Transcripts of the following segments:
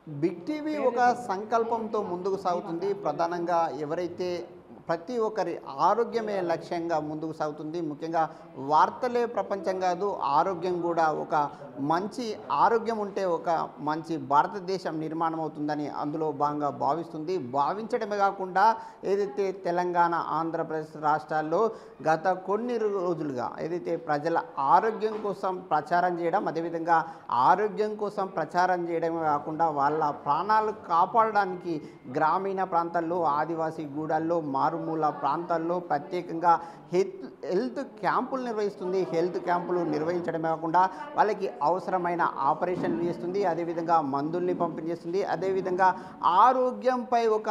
Big TV ఒక సంకల్పంతో ముందుకు సాగుతుంది. ప్రధానంగా ఎవరైతే ప్రతి ఒక్కరి ఆరోగ్యమే లక్ష్యంగా ముందుకు సాగుతుంది. ముఖ్యంగా వార్తలే ప్రపంచం కాదు, ఆరోగ్యం కూడా. ఒక మంచి ఆరోగ్యం ఉంటే ఒక మంచి భారతదేశం నిర్మాణం అవుతుందని అందులో భాగంగా భావిస్తుంది. భావించడమే కాకుండా ఏదైతే తెలంగాణ, ఆంధ్రప్రదేశ్ రాష్ట్రాల్లో గత కొన్ని రోజులుగా ఏదైతే ప్రజల ఆరోగ్యం కోసం ప్రచారం చేయడం, అదేవిధంగా ఆరోగ్యం కోసం ప్రచారం చేయడమే కాకుండా వాళ్ళ ప్రాణాలు కాపాడడానికి గ్రామీణ ప్రాంతాల్లో, ఆదివాసీ గూడాల్లో, మారుమూల ప్రాంతాల్లో ప్రత్యేకంగా హెల్త్ క్యాంపులు నిర్వహిస్తుంది. హెల్త్ క్యాంపులు నిర్వహించడమే కాకుండా వాళ్ళకి అవసరమైన ఆపరేషన్లు చేస్తుంది, అదేవిధంగా మందుల్ని పంపిణీ చేస్తుంది, అదేవిధంగా ఆరోగ్యంపై ఒక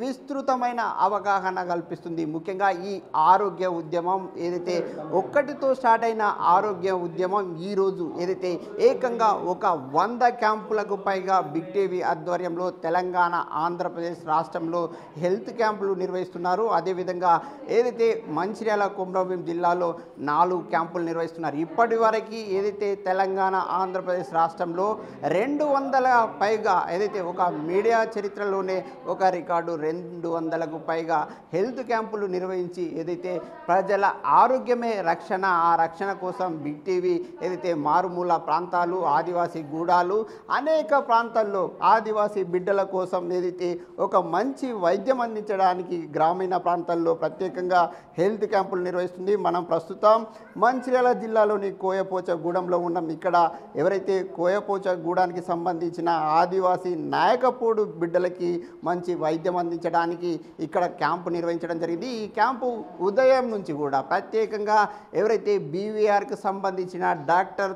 విస్తృతమైన అవగాహన కల్పిస్తుంది. ముఖ్యంగా ఈ ఆరోగ్య ఉద్యమం ఏదైతే ఒక్కటితో స్టార్ట్ అయిన ఆరోగ్య ఉద్యమం ఈరోజు ఏదైతే ఏకంగా ఒక 100 క్యాంపులకు పైగా బిగ్ టీవీ ఆధ్వర్యంలో తెలంగాణ, ఆంధ్రప్రదేశ్ రాష్ట్రంలో హెల్త్ క్యాంపులు నిర్వహిస్తున్నారు. అదేవిధంగా ఏదైతే మంచిర్యాల, కొమరంభీం జిల్లాలో 4 క్యాంపులు నిర్వహిస్తున్నారు. ఇప్పటి వరకు ఏదైతే తెలంగాణ, ఆంధ్రప్రదేశ్ రాష్ట్రంలో 200 పైగా ఏదైతే ఒక మీడియా చరిత్రలోనే ఒక రికార్డు 200కు పైగా హెల్త్ క్యాంపులు నిర్వహించి ఏదైతే ప్రజల ఆరోగ్యమే రక్షణ, ఆ రక్షణ కోసం బిగ్ టీవీ ఏదైతే మారుమూల ప్రాంతాలు, ఆదివాసీ గూడాలు, అనేక ప్రాంతాల్లో ఆదివాసీ బిడ్డల కోసం ఏదైతే ఒక మంచి వైద్యం అందించడానికి గ్రామీణ ప్రాంతాల్లో ప్రత్యేకంగా హెల్త్ క్యాంపులు నిర్వహిస్తుంది. మనం ప్రస్తుతం మంచిర్యాల జిల్లాలోని కోయపోచగూడెంలో ఉన్నాం. ఇక్కడ ఎవరైతే కోయపోచగూడానికి సంబంధించిన ఆదివాసీ నాయకపోడు బిడ్డలకి మంచి వైద్యం అందించడానికి ఇక్కడ క్యాంపు నిర్వహించడం జరిగింది. ఈ క్యాంపు ఉదయం నుంచి కూడా ప్రత్యేకంగా ఎవరైతే బీవీఆర్కి సంబంధించిన డాక్టర్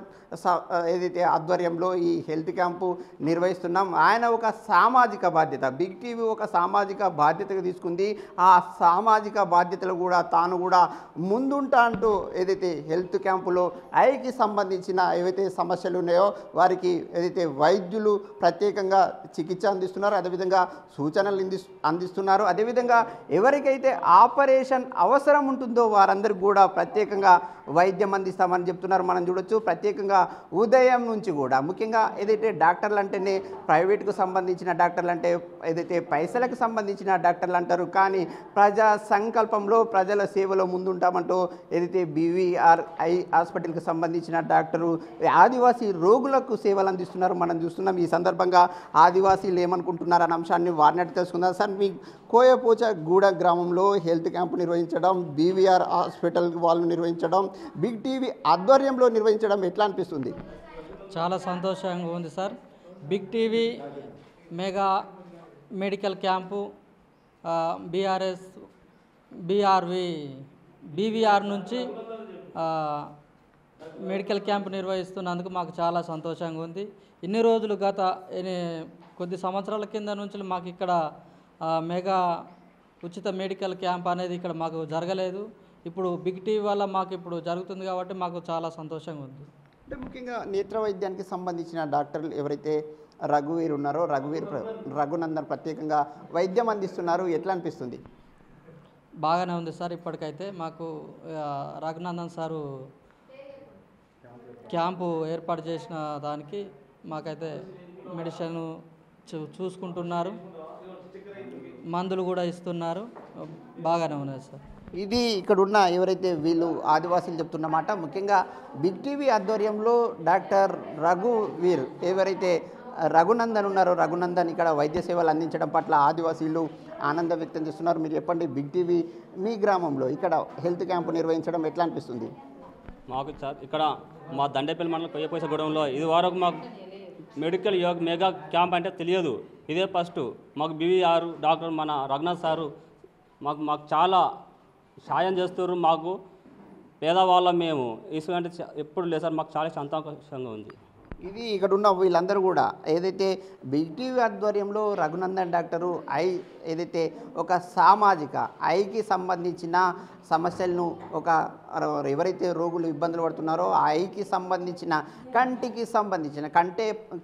ఏదైతే ఆధ్వర్యంలో ఈ హెల్త్ క్యాంపు నిర్వహిస్తున్నాం. ఆయన ఒక సామాజిక బాధ్యత, బిగ్ టీవీ ఒక సామాజిక బాధ్యతగా తీసుకుంది. ఆ సామాజిక బాధ్యతలు కూడా తాను కూడా ముందుంటా అంటూ ఏదైతే హెల్త్ క్యాంపులో ఐకి సంబంధించిన ఏవైతే సమస్యలు ఉన్నాయో వారికి ఏదైతే వైద్యులు ప్రత్యేకంగా చికిత్స అందిస్తున్నారు, అదేవిధంగా సూచనలు అందిస్తున్నారు. అదేవిధంగా ఎవరికైతే ఆపరేషన్ అవసరం ఉంటుందో వారందరికీ కూడా ప్రత్యేకంగా వైద్యం అందిస్తామని చెప్తున్నారు. మనం చూడొచ్చు ప్రత్యేకంగా ఉదయం నుంచి కూడా. ముఖ్యంగా ఏదైతే డాక్టర్లు అంటేనే ప్రైవేట్కు సంబంధించిన డాక్టర్లు అంటే ఏదైతే పైసలకు సంబంధించిన డాక్టర్లు అంటారు, కానీ ప్రజా సంకల్పంలో ప్రజల సేవలో ముందుంటామంటూ ఏదైతే బీవీఆర్ ఐ హాస్పిటల్కి సంబంధించిన డాక్టరు ఆదివాసీ రోగులకు సేవలు అందిస్తున్నారు మనం చూస్తున్నాం. ఈ సందర్భంగా ఆదివాసీలు ఏమనుకుంటున్నారు అనే అంశాన్ని వారిని తెలుసుకుందాం. సార్, మీ కోయపోచగూడ గ్రామంలో హెల్త్ క్యాంపు నిర్వహించడం, బీవీఆర్ హాస్పిటల్ వాళ్ళు నిర్వహించడం, బిగ్ టీవీ ఆధ్వర్యంలో నిర్వహించడం ఎట్లా అనిపిస్తుంది? చాలా సంతోషంగా ఉంది sir. Big TV mega medical camp BVR నుంచి మెడికల్ క్యాంపు నిర్వహిస్తున్నందుకు మాకు చాలా సంతోషంగా ఉంది. ఇన్ని రోజులు గత కొద్ది సంవత్సరాల కింద నుంచి మాకు ఇక్కడ మెగా ఉచిత మెడికల్ క్యాంప్ అనేది ఇక్కడ మాకు జరగలేదు. ఇప్పుడు బిగ్ టీవీ వల్ల మాకు ఇప్పుడు జరుగుతుంది కాబట్టి మాకు చాలా సంతోషంగా ఉంది. అంటే ముఖ్యంగా నేత్ర వైద్యానికి సంబంధించిన డాక్టర్లు ఎవరైతే రఘువీర్ ఉన్నారో రఘునందన్ ప్రత్యేకంగా వైద్యం అందిస్తున్నారు, ఎట్లా అనిపిస్తుంది? బాగానే ఉంది సార్. ఇప్పటికైతే మాకు రఘునందన్ సారు క్యాంపు ఏర్పాటు చేసిన దానికి మాకైతే మెడిసిన్ చూసుకుంటున్నారు, మందులు కూడా ఇస్తున్నారు, బాగానే ఉన్నాయి సార్. ఇది ఇక్కడ ఉన్న ఎవరైతే వీళ్ళు ఆదివాసీలు చెప్తున్నమాట. ముఖ్యంగా బిగ్ టీవీ ఆధ్వర్యంలో డాక్టర్ రఘువీర్ ఎవరైతే రఘునందన్ ఉన్నారో రఘునందన్ ఇక్కడ వైద్య సేవలు అందించడం పట్ల ఆదివాసీలు ఆనందం వ్యక్తం చేస్తున్నారు. మీరు చెప్పండి, బిగ్ టీవీ మీ గ్రామంలో ఇక్కడ హెల్త్ క్యాంపు నిర్వహించడం ఎట్లా అనిపిస్తుంది? మాకు ఇక్కడ మా దండేపల్లి మండలం కొయ్యపోసగూడెంలో ఇది వరకు మాకు మెడికల్ మెగా క్యాంప్ అంటే తెలియదు. ఇదే ఫస్ట్. మాకు బీవీఆర్ డాక్టర్ మన రఘునాథ్ సారు మాకు చాలా సాయం చేస్తారు. మాకు పేదవాళ్ళం మేము ఇసుకంటే ఎప్పుడు లేదు సార్. మాకు చాలా సంతోషంగా ఉంది. ఇది ఇక్కడ ఉన్న వీళ్ళందరూ కూడా ఏదైతే బిగ్ టీవీ ఆధ్వర్యంలో రఘునందన్ డాక్టరు ఏదైతే ఒక సామాజిక ఐకి సంబంధించిన సమస్యలను ఒక ఎవరైతే రోగులు ఇబ్బందులు పడుతున్నారో ఆ ఐకి సంబంధించిన కంటికి సంబంధించిన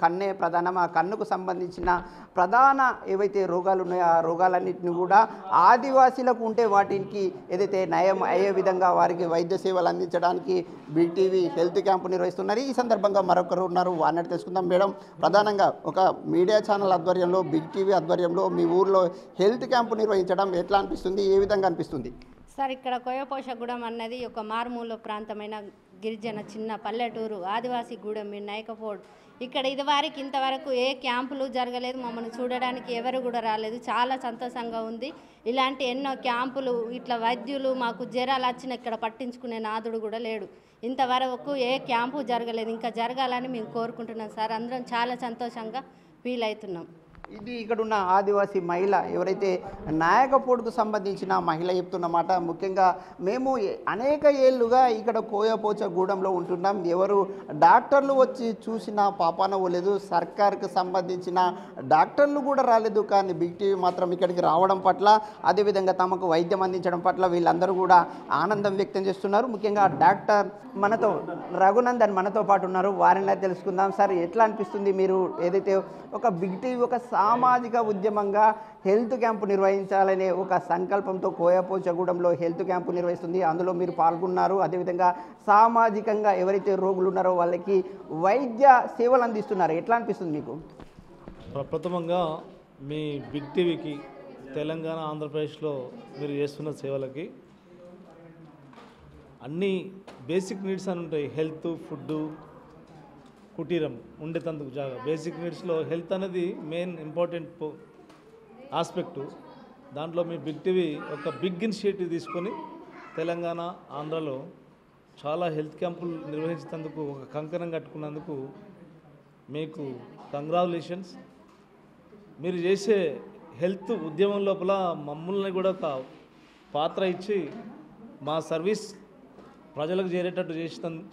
కన్నే ప్రధానం, ఆ కన్నుకు సంబంధించిన ప్రధాన ఏవైతే రోగాలు ఉన్నాయో ఆ రోగాలన్నింటినీ కూడా ఆదివాసీలకు ఉంటే వాటికి ఏదైతే నయం అయ్యే విధంగా వారికి వైద్య సేవలు అందించడానికి బిగ్ టీవీ హెల్త్ క్యాంపు నిర్వహిస్తున్నారు. ఈ సందర్భంగా మరొకరు ఉన్నారు, వారిని తెలుసుకుందాం. మేడం, ప్రధానంగా ఒక మీడియా ఛానల్ ఆధ్వర్యంలో బిగ్ టీవీ ఆధ్వర్యంలో మీ ఊర్లో హెల్త్ క్యాంపు నిర్వహించడం ఎట్లా అనిపిస్తుంది, ఏ విధంగా అనిపిస్తుంది? సార్, ఇక్కడ కోయపోషగూడెం అన్నది ఒక మారుమూల ప్రాంతమైన గిరిజన చిన్న పల్లెటూరు ఆదివాసీ గూడెం నాయకపోడ్. ఇక్కడ ఇదివరకు ఇంతవరకు ఏ క్యాంపులు జరగలేదు, మమ్మల్ని చూడడానికి ఎవరు కూడా రాలేదు. చాలా సంతోషంగా ఉంది. ఇలాంటి ఎన్నో క్యాంపులు ఇట్లా వైద్యులు మాకు జ్వరాలు వచ్చిన ఇక్కడ పట్టించుకునే నాదుడు కూడా లేడు. ఇంతవరకు ఏ క్యాంపు జరగలేదు, ఇంకా జరగాలని మేము కోరుకుంటున్నాం సార్. అందరం చాలా సంతోషంగా ఫీల్ అవుతున్నాం. ఇది ఇక్కడున్న ఆదివాసీ మహిళ ఎవరైతే నాయకపోడుకు సంబంధించిన మహిళ చెప్తున్నమాట. ముఖ్యంగా మేము అనేక ఏళ్ళుగా ఇక్కడ కోయపోచగూడెంలో ఉంటున్నాం, ఎవరు డాక్టర్లు వచ్చి చూసిన పాపాన పోలేదు, సర్కార్కి సంబంధించిన డాక్టర్లు కూడా రాలేదు. కానీ బిగ్ టీవీ మాత్రం ఇక్కడికి రావడం పట్ల, అదేవిధంగా తమకు వైద్యం అందించడం పట్ల వీళ్ళందరూ కూడా ఆనందం వ్యక్తం చేస్తున్నారు. ముఖ్యంగా డాక్టర్ మనతో రఘునందన్ మనతో పాటు ఉన్నారు, వారిని తెలుసుకుందాం. సార్, ఎట్లా అనిపిస్తుంది మీరు ఏదైతే ఒక బిగ్ టీవీ ఒక సామాజిక ఉద్యమంగా హెల్త్ క్యాంపు నిర్వహించాలనే ఒక సంకల్పంతో కోయపోచగూడెంలో హెల్త్ క్యాంపు నిర్వహిస్తుంది, అందులో మీరు పాల్గొన్నారు. అదేవిధంగా సామాజికంగా ఎవరైతే రోగులు ఉన్నారో వాళ్ళకి వైద్య సేవలు అందిస్తున్నారు, ఎట్లా అనిపిస్తుంది మీకు? ప్రప్రథమంగా మీ బిగ్ టీవీకి తెలంగాణ ఆంధ్రప్రదేశ్లో మీరు చేస్తున్న సేవలకి అన్ని బేసిక్ నీడ్స్ అని ఉంటాయి. హెల్త్, ఫుడ్, కుటీరం, ఉండేటందుకు జాగా. బేసిక్ నీడ్స్లో హెల్త్ అనేది మెయిన్ ఇంపార్టెంట్ ఆస్పెక్టు. దాంట్లో మీ బిగ్ టీవీ ఒక బిగ్ ఇనిషియేటివ్ తీసుకొని తెలంగాణ, ఆంధ్రలో చాలా హెల్త్ క్యాంపులు నిర్వహించేందుకు ఒక కంకణం కట్టుకున్నందుకు మీకు కంగ్రాచులేషన్స్. మీరు చేసే హెల్త్ ఉద్యమం లోపల మమ్మల్ని కూడా ఒక పాత్ర ఇచ్చి మా సర్వీస్ ప్రజలకు చేరేటట్టు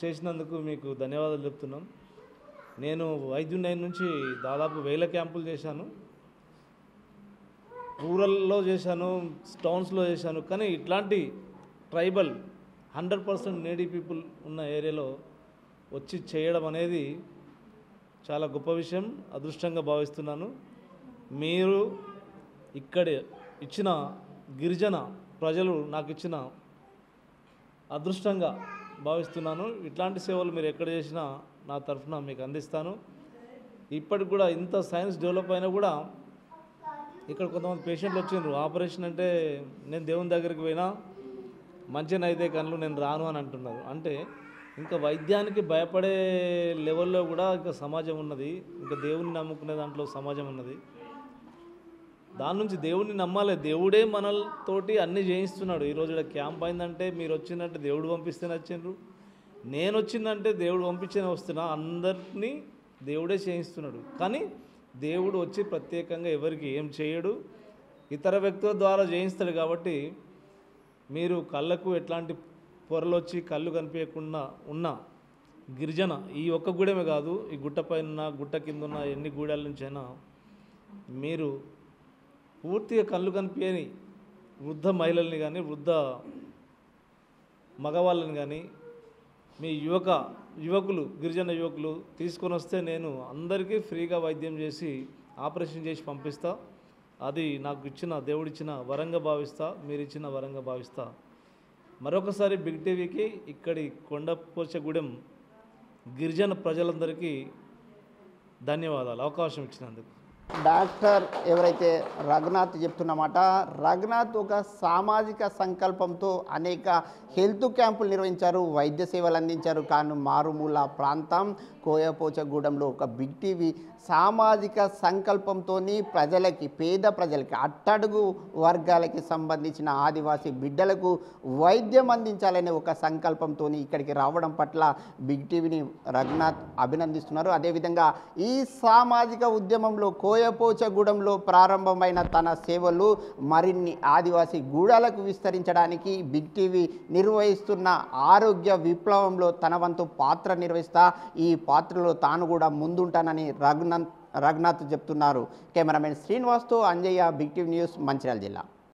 చేసినందుకు మీకు ధన్యవాదాలు చెప్తున్నాం. నేను వైద్యుని నుంచి దాదాపు 1000 క్యాంపులు చేశాను, రూరల్లో చేశాను, టౌన్స్లో చేశాను. కానీ ఇట్లాంటి ట్రైబల్ 100% నేడీ పీపుల్ ఉన్న ఏరియాలో వచ్చి చేయడం అనేది చాలా గొప్ప విషయం, అదృష్టంగా భావిస్తున్నాను. మీరు ఇక్కడ ఇచ్చిన గిరిజన ప్రజలు నాకు ఇచ్చిన అదృష్టంగా భావిస్తున్నాను. ఇట్లాంటి సేవలు మీరు ఎక్కడ చేసినా నా తరఫున మీకు అందిస్తాను. ఇప్పటికి కూడా ఇంత సైన్స్ డెవలప్ అయినా కూడా ఇక్కడ కొంతమంది పేషెంట్లు వచ్చిండ్రు, ఆపరేషన్ అంటే నేను దేవుని దగ్గరికి పోయినా మంచినైతే కళ్ళు నేను రాను అని అంటున్నారు. అంటే ఇంకా వైద్యానికి భయపడే లెవెల్లో కూడా ఇంకా సమాజం ఉన్నది, ఇంకా దేవుని నమ్ముకునే దాంట్లో సమాజం ఉన్నది. దాని నుంచి దేవుడిని నమ్మాలి. దేవుడే మనతోటి అన్నీ చేయిస్తున్నాడు. ఈరోజు ఇక్కడ క్యాంప్ అయిందంటే మీరు వచ్చిందంటే దేవుడు పంపిస్తేనే వచ్చిండ్రు, నేను వచ్చిందంటే దేవుడు పంపించేనే వస్తున్నా. అందరినీ దేవుడే చేయిస్తున్నాడు. కానీ దేవుడు వచ్చి ప్రత్యేకంగా ఎవరికి ఏం చేయడు, ఇతర వ్యక్తుల ద్వారా చేయిస్తాడు. కాబట్టి మీరు కళ్ళకు ఎట్లాంటి పొరలు వచ్చి కళ్ళు కనిపించకుండా ఉన్న గిరిజన ఈ ఒక్క గూడెమే కాదు, ఈ గుట్టపైన గుట్ట కింద ఉన్న ఎన్ని గూడాల నుంచైనా మీరు పూర్తిగా కళ్ళు కనిపించని వృద్ధ మహిళల్ని కానీ వృద్ధ మగవాళ్ళని కానీ మీ యువకులు గిరిజన యువకులు తీసుకొని వస్తే నేను అందరికీ ఫ్రీగా వైద్యం చేసి ఆపరేషన్ చేసి పంపిస్తా. అది నాకు ఇచ్చిన దేవుడిచ్చిన వరంగా భావిస్తా, మీరు ఇచ్చిన వరంగా భావిస్తా. మరొకసారి బిగ్ టీవీకి ఇక్కడి కొండపోచగూడెం గిరిజన ప్రజలందరికీ ధన్యవాదాలు అవకాశం ఇచ్చినందుకు. డాక్టర్ ఎవరైతే రఘునాథ్ చెప్తున్నమాట, రఘునాథ్ ఒక సామాజిక సంకల్పంతో అనేక హెల్త్ క్యాంపులు నిర్వహించారు, వైద్య సేవలు అందించారు. కానీ మారుమూల ప్రాంతం కోయపోచగూడెంలో ఒక బిగ్ టీవీ సామాజిక సంకల్పంతో ప్రజలకి, పేద ప్రజలకి, అట్టడుగు వర్గాలకి సంబంధించిన ఆదివాసీ బిడ్డలకు వైద్యం అందించాలనే ఒక సంకల్పంతో ఇక్కడికి రావడం పట్ల బిగ్ టీవీని రఘునాథ్ అభినందిస్తున్నారు. అదేవిధంగా ఈ సామాజిక ఉద్యమంలో కోయపోచగూడెంలో ప్రారంభమైన తన సేవలు మరిన్ని ఆదివాసీ గూడాలకు విస్తరించడానికి బిగ్ టీవీ నిర్వహిస్తున్న ఆరోగ్య విప్లవంలో తన వంతు పాత్ర నిర్వహిస్తా, ఈ పాత్రలో తాను కూడా ముందుంటానని రఘునాథ్ చెప్తున్నారు. కెమెరామెన్ శ్రీనివాస్తో Anjaiah, big TV news, Mancherial జిల్లా.